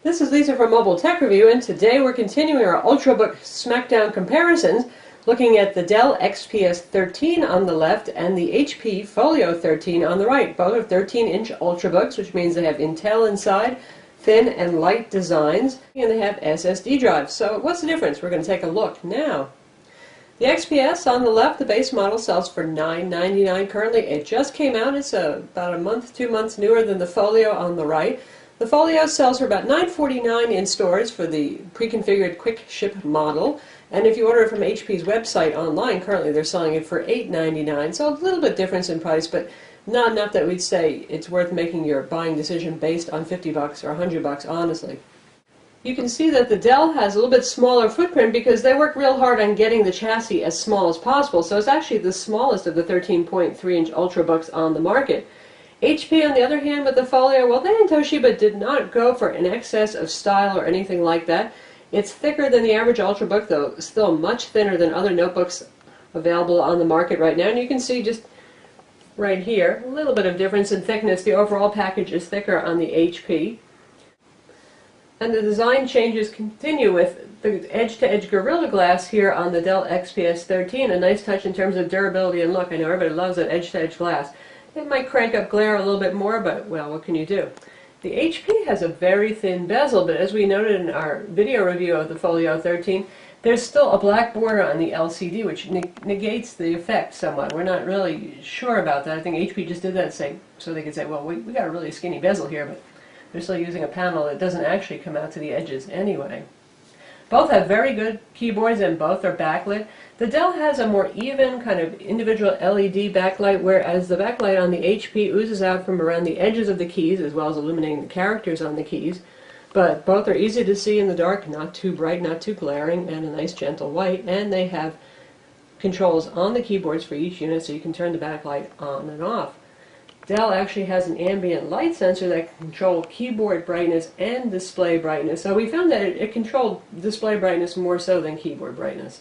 This is Lisa from Mobile Tech Review, and today we're continuing our Ultrabook Smackdown comparisons, looking at the Dell XPS 13 on the left and the HP Folio 13 on the right. Both are 13-inch Ultrabooks, which means they have Intel inside, thin and light designs, and they have SSD drives. So what's the difference? We're going to take a look now. The XPS on the left, the base model, sells for $9.99 currently. It just came out. It's about a month, 2 months newer than the Folio on the right. The Folio sells for about $9.49 in stores for the pre-configured quick ship model, and if you order it from HP's website online, currently they're selling it for $8.99, so a little bit difference in price, but not enough that we'd say it's worth making your buying decision based on $50 or $100, honestly. You can see that the Dell has a little bit smaller footprint because they work real hard on getting the chassis as small as possible, so it's actually the smallest of the 13.3-inch Ultrabooks on the market. HP, on the other hand, with the Folio, well, they and Toshiba did not go for an excess of style or anything like that. It's thicker than the average Ultrabook, though still much thinner than other notebooks available on the market right now. And you can see just right here, a little bit of difference in thickness. The overall package is thicker on the HP. And the design changes continue with the edge-to-edge Gorilla Glass here on the Dell XPS 13. A nice touch in terms of durability and look. I know everybody loves that edge-to-edge glass. It might crank up glare a little bit more, but, well, what can you do? The HP has a very thin bezel, but as we noted in our video review of the Folio 13, there's still a black border on the LCD, which negates the effect somewhat. We're not really sure about that. I think HP just did that so they could say, well, we got a really skinny bezel here, but they're still using a panel that doesn't actually come out to the edges anyway. Both have very good keyboards and both are backlit. The Dell has a more even kind of individual LED backlight, whereas the backlight on the HP oozes out from around the edges of the keys as well as illuminating the characters on the keys. But both are easy to see in the dark, not too bright, not too glaring, and a nice gentle white. And they have controls on the keyboards for each unit so you can turn the backlight on and off. Dell actually has an ambient light sensor that can control keyboard brightness and display brightness. So we found that it controlled display brightness more so than keyboard brightness.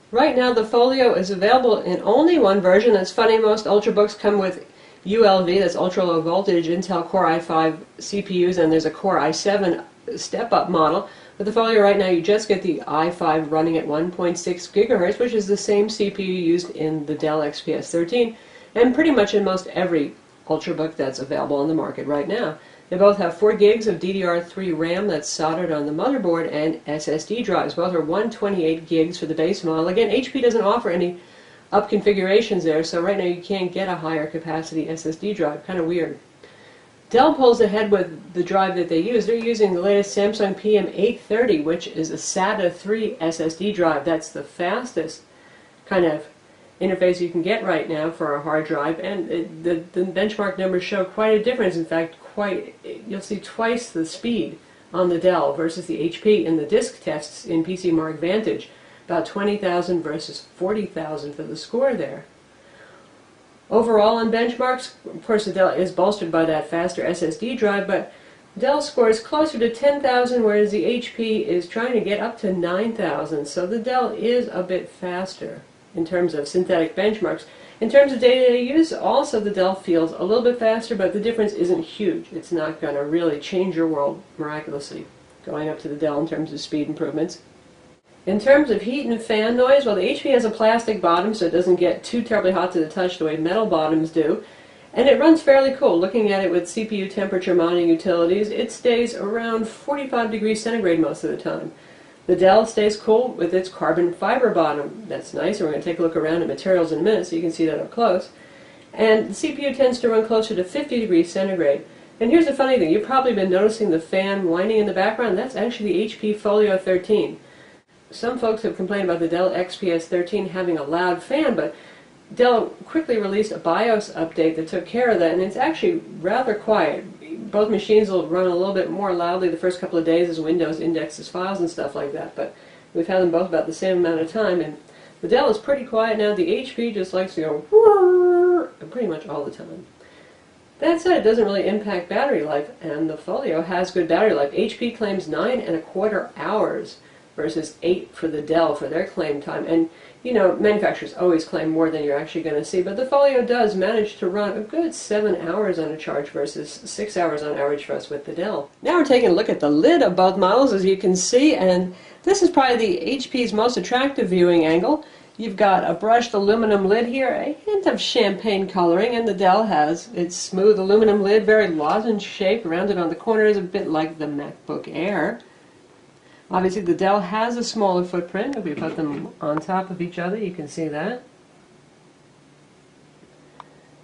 Right now the Folio is available in only one version. That's funny, most Ultrabooks come with ULV, that's ultra low voltage Intel Core i5 CPUs, and there's a Core i7 step-up model. With the Folio right now you just get the i5 running at 1.6 gigahertz, which is the same CPU used in the Dell XPS 13. And pretty much in most every Ultrabook that's available on the market right now. They both have 4 gigs of DDR3 RAM that's soldered on the motherboard and SSD drives. Both are 128 gigs for the base model. Again, HP doesn't offer any up configurations there, so right now you can't get a higher capacity SSD drive. Kind of weird. Dell pulls ahead with the drive that they use. They're using the latest Samsung PM830, which is a SATA 3 SSD drive. That's the fastest kind of interface you can get right now for a hard drive, and the benchmark numbers show quite a difference. In fact, you'll see twice the speed on the Dell versus the HP in the disk tests in PCMark Vantage. About 20,000 versus 40,000 for the score there. Overall on benchmarks, of course the Dell is bolstered by that faster SSD drive, but Dell scores closer to 10,000, whereas the HP is trying to get up to 9,000, so the Dell is a bit faster in terms of synthetic benchmarks. In terms of day-to-day use, also the Dell feels a little bit faster, but the difference isn't huge. It's not going to really change your world miraculously, going up to the Dell in terms of speed improvements. In terms of heat and fan noise, well, the HP has a plastic bottom, so it doesn't get too terribly hot to the touch the way metal bottoms do. And it runs fairly cool. Looking at it with CPU temperature monitoring utilities, it stays around 45 degrees centigrade most of the time. The Dell stays cool with its carbon fiber bottom. That's nice, and we're going to take a look around at materials in a minute so you can see that up close. And the CPU tends to run closer to 50 degrees centigrade. And here's the funny thing, you've probably been noticing the fan whining in the background. That's actually the HP Folio 13. Some folks have complained about the Dell XPS 13 having a loud fan, but Dell quickly released a BIOS update that took care of that, and it's actually rather quiet. Both machines will run a little bit more loudly the first couple of days as Windows indexes files and stuff like that, but we've had them both about the same amount of time, and the Dell is pretty quiet now. The HP just likes to go "Whoa" pretty much all the time. That said, it doesn't really impact battery life, and the Folio has good battery life. HP claims 9.25 hours versus 8 for the Dell for their claim time. And you know, manufacturers always claim more than you're actually going to see, but the Folio does manage to run a good 7 hours on a charge versus 6 hours on average for us with the Dell. Now we're taking a look at the lid of both models, as you can see, and this is probably the HP's most attractive viewing angle. You've got a brushed aluminum lid here, a hint of champagne coloring, and the Dell has its smooth aluminum lid, very lozenge shaped, rounded on the corners, a bit like the MacBook Air. Obviously the Dell has a smaller footprint. If we put them on top of each other, you can see that.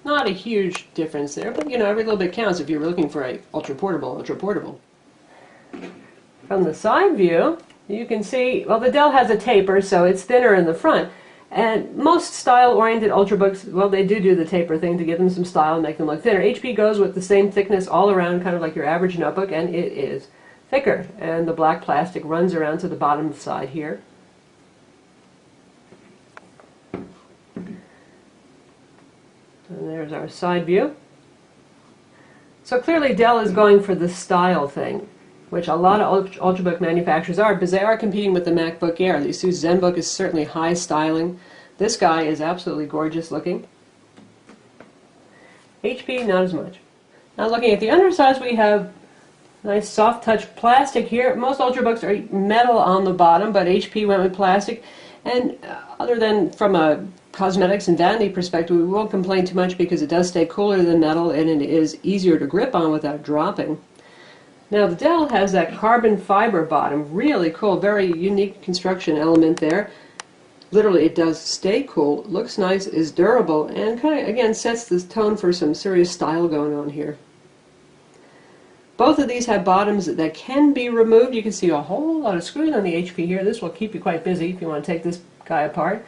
Not a huge difference there, but you know, every little bit counts if you're looking for a ultra portable. From the side view, you can see, well, the Dell has a taper, so it's thinner in the front. And most style-oriented Ultrabooks, well, they do the taper thing to give them some style and make them look thinner. HP goes with the same thickness all around, kind of like your average notebook, and it is thicker, and the black plastic runs around to the bottom side here. And there's our side view. So clearly Dell is going for the style thing, which a lot of Ultrabook manufacturers are, because they are competing with the MacBook Air. The Asus ZenBook is certainly high styling. This guy is absolutely gorgeous looking. HP, not as much. Now looking at the undersides, we have nice soft touch plastic here. Most Ultrabooks are metal on the bottom, but HP went with plastic. And other than from a cosmetics and vanity perspective, we won't complain too much because it does stay cooler than metal and it is easier to grip on without dropping. Now the Dell has that carbon fiber bottom, really cool, very unique construction element there. Literally it does stay cool, looks nice, is durable, and kind of again sets the tone for some serious style going on here. Both of these have bottoms that can be removed. You can see a whole lot of screws on the HP here. This will keep you quite busy if you want to take this guy apart.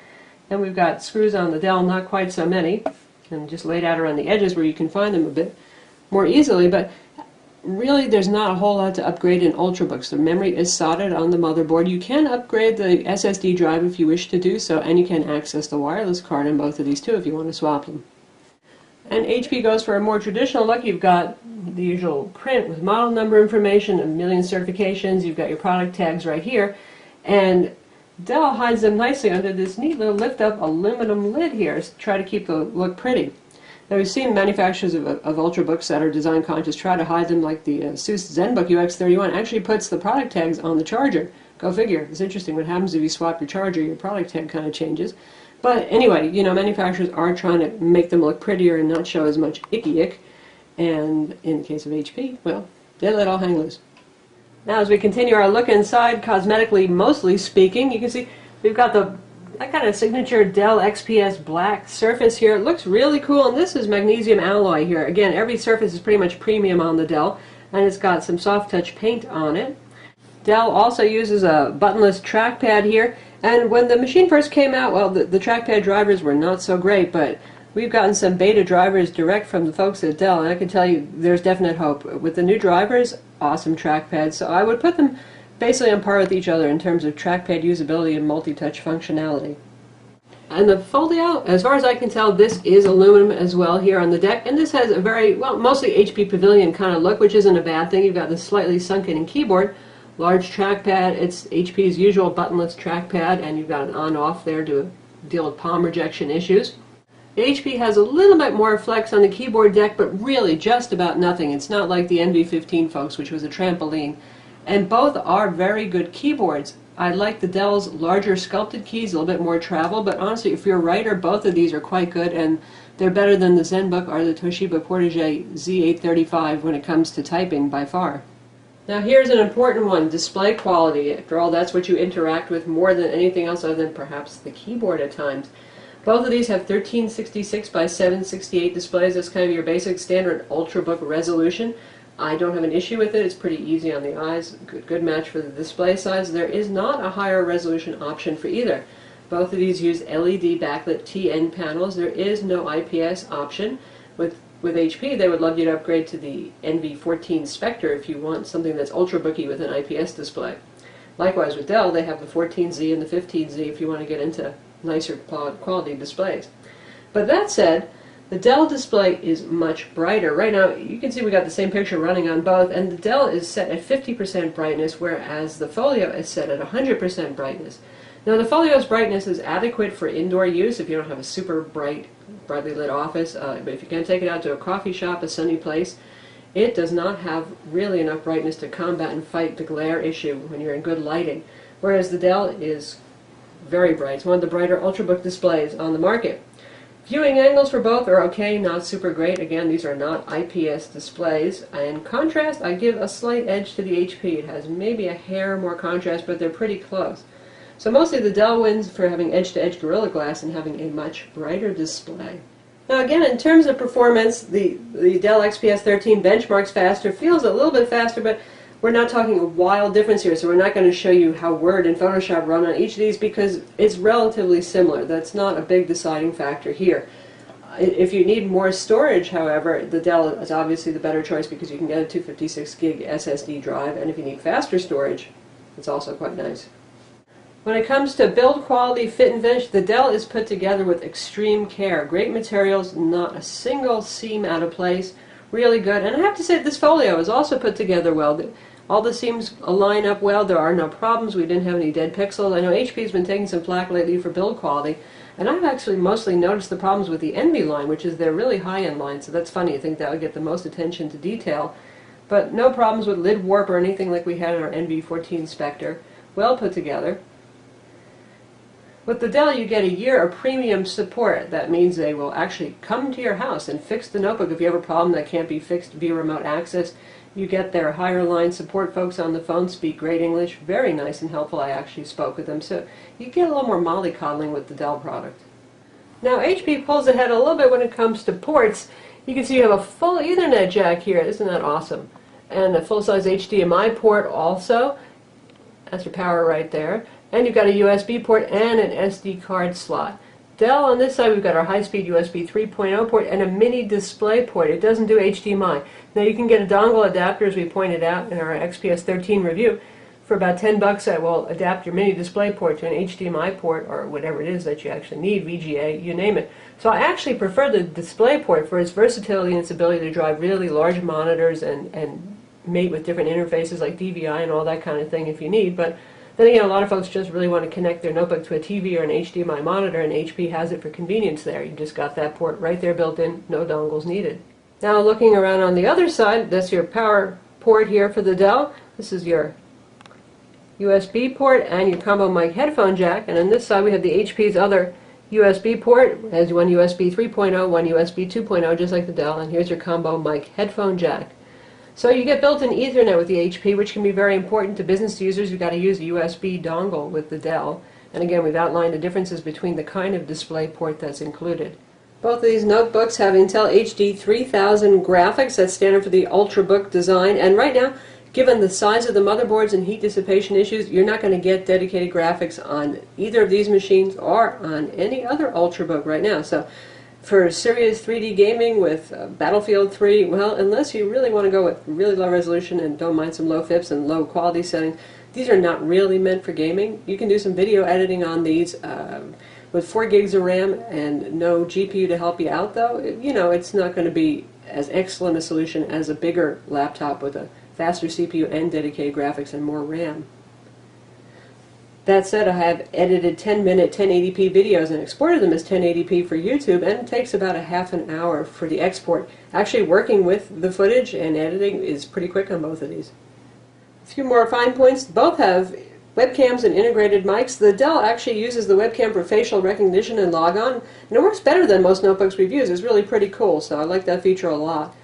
And we've got screws on the Dell, not quite so many, and just laid out around the edges where you can find them a bit more easily. But really there's not a whole lot to upgrade in Ultrabooks. The memory is soldered on the motherboard. You can upgrade the SSD drive if you wish to do so, and you can access the wireless card in both of these too if you want to swap them. And HP goes for a more traditional look. You've got the usual print with model number information, a million certifications. You've got your product tags right here. And Dell hides them nicely under this neat little lift-up aluminum lid here to try to keep the look pretty. Now we've seen manufacturers of Ultrabooks that are design conscious try to hide them, like the Asus ZenBook UX31 actually puts the product tags on the charger. Go figure. It's interesting what happens if you swap your charger, your product tag kind of changes. But anyway, you know, manufacturers are trying to make them look prettier and not show as much ick. And in the case of HP, well, they let all hang loose. Now as we continue our look inside, cosmetically mostly speaking, you can see we've got that kind of signature Dell XPS black surface here. It looks really cool, and this is magnesium alloy here. Again, every surface is pretty much premium on the Dell, and it's got some soft touch paint on it. Dell also uses a buttonless trackpad here, and when the machine first came out, well, the trackpad drivers were not so great, but we've gotten some beta drivers direct from the folks at Dell, and I can tell you there's definite hope. With the new drivers, awesome trackpads, so I would put them basically on par with each other in terms of trackpad usability and multi-touch functionality. And the Folio, as far as I can tell, this is aluminum as well here on the deck, and this has a very, well, mostly HP Pavilion kind of look, which isn't a bad thing. You've got this slightly sunken keyboard, large trackpad. It's HP's usual buttonless trackpad, and you've got an on-off there to deal with palm rejection issues. The HP has a little bit more flex on the keyboard deck, but really just about nothing. It's not like the NV15 folks, which was a trampoline. And both are very good keyboards. I like the Dell's larger sculpted keys, a little bit more travel, but honestly, if you're a writer, both of these are quite good, and they're better than the ZenBook or the Toshiba Portage Z835 when it comes to typing by far. Now here's an important one, display quality. After all, that's what you interact with more than anything else other than perhaps the keyboard at times. Both of these have 1366 by 768 displays. That's kind of your basic standard Ultrabook resolution. I don't have an issue with it. It's pretty easy on the eyes. Good match for the display size. There is not a higher resolution option for either. Both of these use LED backlit TN panels. There is no IPS option. With HP, they would love you to upgrade to the NV14 Spectre if you want something that's Ultrabooky with an IPS display. Likewise with Dell, they have the 14Z and the 15Z if you want to get into nicer quality displays. But that said, The Dell display is much brighter. Right now, you can see we got the same picture running on both, and the Dell is set at 50% brightness, whereas the Folio is set at 100% brightness. Now, the Folio's brightness is adequate for indoor use if you don't have a super brightly lit office, but if you can take it out to a coffee shop, a sunny place, it does not have really enough brightness to combat and fight the glare issue when you're in good lighting, whereas the Dell is very bright. It's one of the brighter Ultrabook displays on the market. Viewing angles for both are okay, not super great. Again, these are not IPS displays. In contrast, I give a slight edge to the HP. It has maybe a hair more contrast, but they're pretty close. So mostly the Dell wins for having edge-to-edge Gorilla Glass and having a much brighter display. Now again, in terms of performance, the Dell XPS 13 benchmarks faster, feels a little bit faster, but we're not talking a wild difference here, so we're not going to show you how Word and Photoshop run on each of these because it's relatively similar. That's not a big deciding factor here. If you need more storage, however, the Dell is obviously the better choice because you can get a 256 gig SSD drive, and if you need faster storage, it's also quite nice. When it comes to build quality, fit and finish, the Dell is put together with extreme care. Great materials, not a single seam out of place. Really good. And I have to say this Folio is also put together well. All the seams align up well. There are no problems. We didn't have any dead pixels. I know HP's been taking some flack lately for build quality, and I've actually mostly noticed the problems with the Envy line, which is their really high-end line, so that's funny. I think that would get the most attention to detail. But no problems with lid warp or anything like we had in our Envy 14 Spectre. Well put together. With the Dell, you get a year of premium support. That means they will actually come to your house and fix the notebook if you have a problem that can't be fixed via remote access. You get their higher line support folks on the phone, speak great English, very nice and helpful. I actually spoke with them, so you get a little more mollycoddling with the Dell product. Now HP pulls ahead a little bit when it comes to ports. You can see you have a full Ethernet jack here, isn't that awesome? And a full-size HDMI port also. That's your power right there. And you've got a USB port and an SD card slot. Dell, on this side, we've got our high-speed USB 3.0 port and a mini display port. It doesn't do HDMI. Now you can get a dongle adapter, as we pointed out in our XPS 13 review. For about $10 that will adapt your mini display port to an HDMI port or whatever it is that you actually need, VGA, you name it. So I actually prefer the display port for its versatility and its ability to drive really large monitors and mate with different interfaces like DVI and all that kind of thing if you need. But then again, a lot of folks just really want to connect their notebook to a TV or an HDMI monitor, and HP has it for convenience there. You just got that port right there built in, no dongles needed. Now looking around on the other side, that's your power port here for the Dell. This is your USB port and your combo mic headphone jack, and on this side we have the HP's other USB port. It has one USB 3.0, one USB 2.0, just like the Dell, and here's your combo mic headphone jack. So you get built-in Ethernet with the HP, which can be very important to business users. You've got to use a USB dongle with the Dell. And again, we've outlined the differences between the kind of display port that's included. Both of these notebooks have Intel HD 3000 graphics. That's standard for the Ultrabook design. And right now, given the size of the motherboards and heat dissipation issues, you're not going to get dedicated graphics on either of these machines or on any other Ultrabook right now. So for serious 3D gaming with Battlefield 3, well, unless you really want to go with really low resolution and don't mind some low FIPS and low quality settings, these are not really meant for gaming. You can do some video editing on these with 4 gigs of RAM and no GPU to help you out, though. You know, it's not going to be as excellent a solution as a bigger laptop with a faster CPU and dedicated graphics and more RAM. That said, I have edited 10-minute 1080p videos and exported them as 1080p for YouTube, and it takes about a half an hour for the export. Actually, working with the footage and editing is pretty quick on both of these. A few more fine points. Both have webcams and integrated mics. The Dell actually uses the webcam for facial recognition and logon, and it works better than most notebooks we've used. It's really pretty cool, so I like that feature a lot.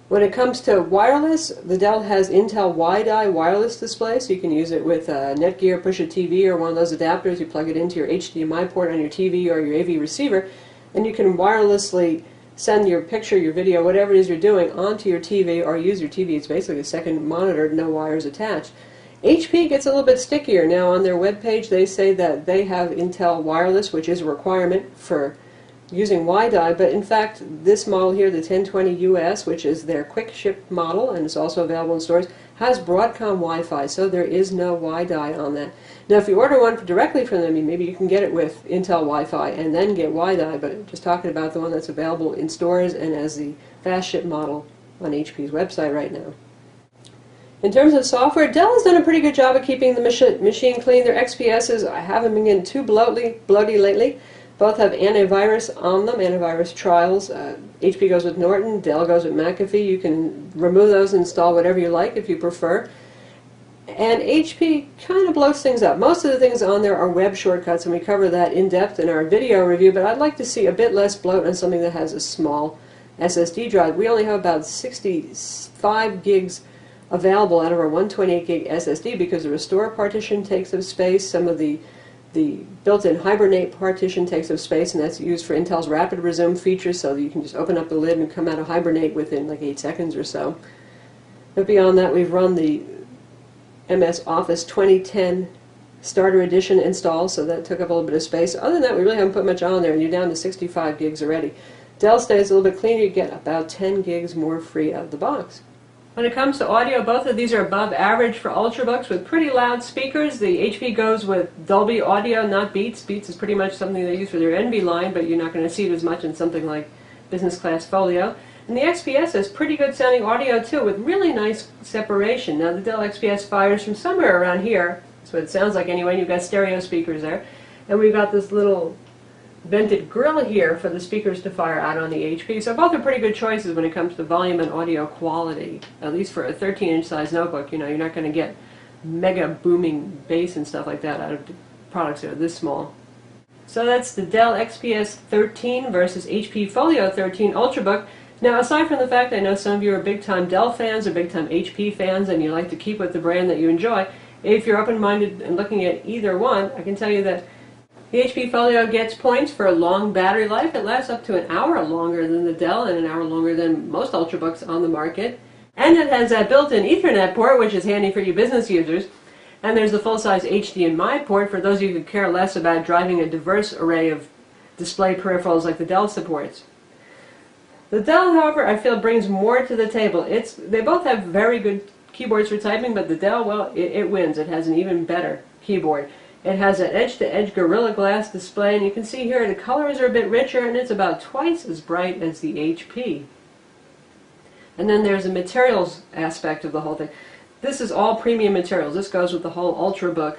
When it comes to wireless, the Dell has Intel WiDi wireless display, so you can use it with Netgear, Push-a TV, or one of those adapters. You plug it into your HDMI port on your TV or your AV receiver, and you can wirelessly send your picture, your video, whatever it is you're doing, onto your TV or use your TV. It's basically a second monitor, no wires attached. HP gets a little bit stickier. Now on their webpage they say that they have Intel wireless, which is a requirement for using WiDi, but in fact this model here, the 1020 US, which is their quick ship model and is also available in stores, has Broadcom Wi-Fi, so there is no WiDi on that. Now, if you order one directly from them, maybe you can get it with Intel Wi-Fi and then get WiDi, but just talking about the one that's available in stores and as the fast ship model on HP's website right now. In terms of software, Dell has done a pretty good job of keeping the machine clean. Their XPSs haven't been getting too bloaty lately. Both have antivirus on them, antivirus trials. HP goes with Norton, Dell goes with McAfee. You can remove those and install whatever you like if you prefer. And HP kind of bloats things up. Most of the things on there are web shortcuts, and we cover that in depth in our video review, but I'd like to see a bit less bloat on something that has a small SSD drive. We only have about 65 gigs available out of our 128 gig SSD because the restore partition takes up space, some of the built-in hibernate partition takes up space, and that's used for Intel's rapid resume feature, so that you can just open up the lid and come out of hibernate within like 8 seconds or so. But beyond that, we've run the MS Office 2010 Starter Edition install, so that took up a little bit of space. Other than that, we really haven't put much on there, and you're down to 65 gigs already. Dell stays a little bit cleaner. You get about 10 gigs more free out of the box. When it comes to audio, both of these are above average for Ultrabooks with pretty loud speakers. The HP goes with Dolby Audio, not Beats. Beats is pretty much something they use for their NV line, but you're not going to see it as much in something like business class Folio. And the XPS has pretty good sounding audio too, with really nice separation. Now the Dell XPS fires from somewhere around here. That's what it sounds like anyway. You've got stereo speakers there. And we've got this little vented grill here for the speakers to fire out on the HP. So both are pretty good choices when it comes to volume and audio quality. At least for a 13-inch size notebook, you know, you're not going to get mega booming bass and stuff like that out of products that are this small. So that's the Dell XPS 13 versus HP Folio 13 Ultrabook. Now, aside from the fact I know some of you are big-time Dell fans or big-time HP fans and you like to keep with the brand that you enjoy, if you're open-minded and looking at either one, I can tell you that the HP Folio gets points for a long battery life. It lasts up to an hour longer than the Dell and an hour longer than most Ultrabooks on the market. And it has that built-in Ethernet port, which is handy for you business users. And there's the full-size HDMI port for those of you who care less about driving a diverse array of display peripherals like the Dell supports. The Dell, however, I feel brings more to the table. They both have very good keyboards for typing, but the Dell, well, it wins. It has an even better keyboard. It has an edge-to-edge Gorilla Glass display, and you can see here the colors are a bit richer, and it's about twice as bright as the HP. And then there's the materials aspect of the whole thing. This is all premium materials. This goes with the whole Ultrabook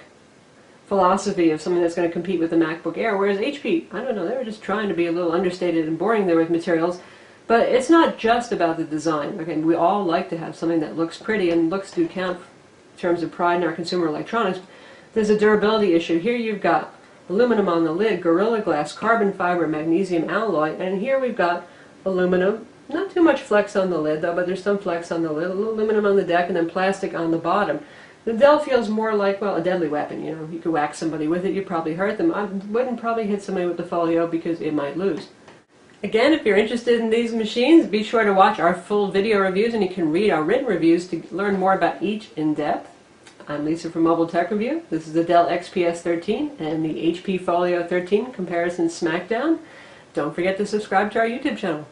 philosophy of something that's going to compete with the MacBook Air, whereas HP, I don't know, they were just trying to be a little understated and boring there with materials. But it's not just about the design. Okay, we all like to have something that looks pretty, and looks do count in terms of pride in our consumer electronics. There's a durability issue. Here you've got aluminum on the lid, Gorilla Glass, carbon fiber, magnesium alloy, and here we've got aluminum. Not too much flex on the lid though, but there's some flex on the lid, a little aluminum on the deck, and then plastic on the bottom. The Dell feels more like, well, a deadly weapon. You know, you could whack somebody with it, you'd probably hurt them. I wouldn't probably hit somebody with the Folio because it might lose. Again, if you're interested in these machines, be sure to watch our full video reviews, and you can read our written reviews to learn more about each in depth. I'm Lisa from Mobile Tech Review. This is the Dell XPS 13 and the HP Folio 13 Comparison Smackdown. Don't forget to subscribe to our YouTube channel.